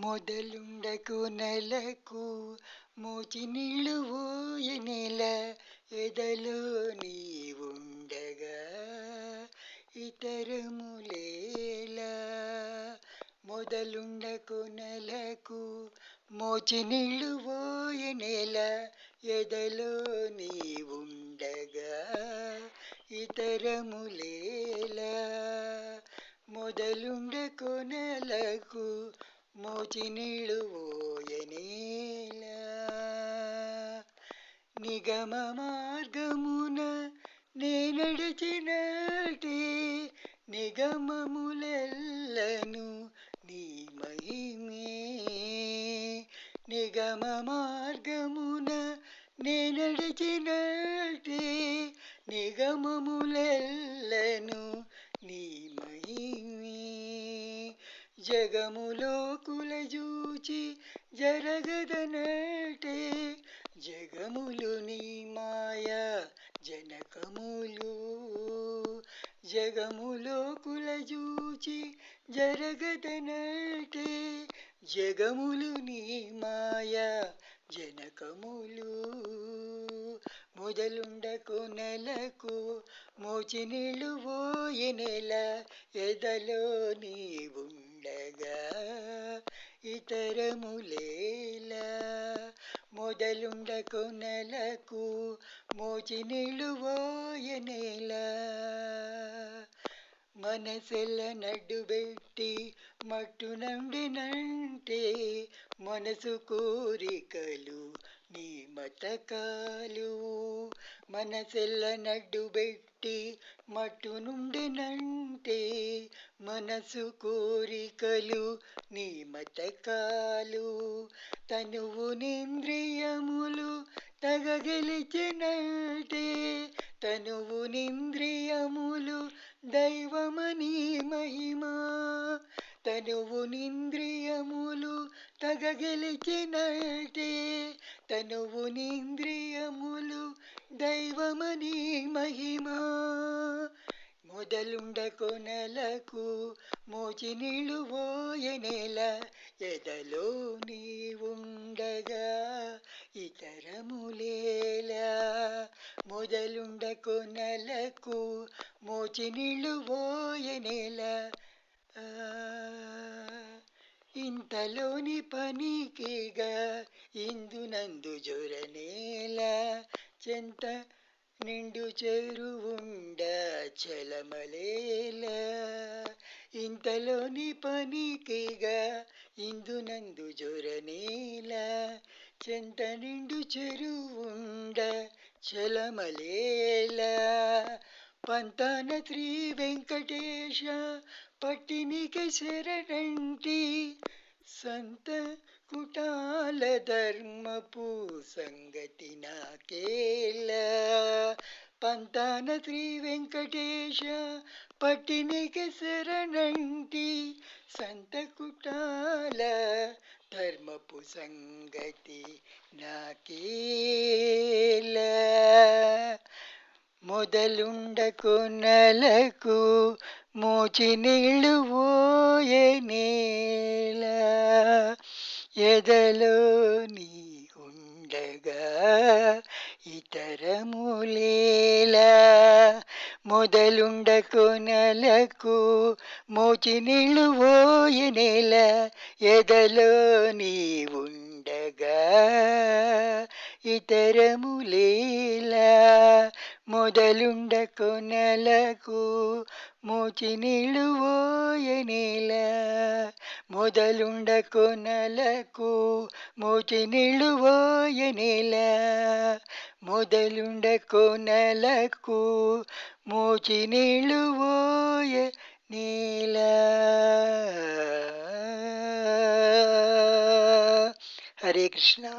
మొదలుండకు నెలకు మోచి నీళ్ళు పోయనేల ఎదలో నీవుండగా ఇతరములేలా. మొదలుండకు నెలకు మోచి నీళ్ళు పోయనేల ఎదలో నీవుండగా ఇతరములేలా. మొదలుండకు నెలకు మోచి నీళ్ళు పోయనేలా. నిగమ మార్గమున నే నడిచినటే నిగమములెల్లను నీ మహిమే. నిగమ మార్గమున నే నడిచినటే నిగమములెల్లను నీ మహిమే. జగములో కులజూచి జరగదనటే జగములు నీ మాయా జనకములు. జగములో కులజూచి జరగదనటే జగములు నీ మాయా జనకములు. మొదలుండకు నెలకు మోచి నీళ్ళు పోయనేల ఎదలో నీవుండగా ఇతరములేలా. మొదలుండకు నెలకు మోచి నీళ్ళు పోయనేలా. మనసెల్ల నడ్డుబెట్టి మట్టు నండినంటే మనసు కోరికలు నీ మతకాలు. మనసెల్ల నడ్డుబెట్టి మట్టు నుండినంటే మనసు కోరికలు నీ మతకాలు. తనువు నింద్రియములు తగ గెలిచినటే తనువు నింద్రియములు దైవమని మహిమా. తనువు నింద్రియములు తగ గెలిచినటే తనువు నింద్రియములు దైవమని మహిమా. మొదలుండకు నెలకు మోచి నీళ్ళు పోయనేల ఎదలో నీవుండగా ఇతరములేలా. మొదలుండకు నెలకు మోచి నీళ్ళు పోయనేల. ఇంతలోని పనికిగా ఇందునందు జొరనేల చెంత నిండు చెరువుండ చలమలేలా. ఇంతలోని పనికిగా ఇందునందు జొరనేల చెంత నిండు చెరువుండ చలమలేలా. పంతాన శ్రీ వెంకటేశ పట్టినికి శరణంటి సంత కుటాల ధర్మపు సంగతి నాకేలా. పంతాన శ్రీ వెంకటేశ పట్టినికి శరణంటి సంత కుటాల ధర్మపు సంగతి నాకేలా. మొదలుండకు నెలకు మోచి నీళ్ళు పోయనేలా ఎదలో నీ ఉండగా ఇతరములేలా. మొదలుండకు నెలకు మోచి నీళ్ళు పోయనేల ఎదలో నీ ఉండగా ఇతరములేలా. మొదలుండకు నెలకు మోచి నీళ్ళు పోయనేల. మొదలుండకు నెలకు మోచి నీళ్ళు పోయనేల. మొదలుండకు నెలకు మోచి నీళ్ళు పోయనేల. హరే కృష్ణ.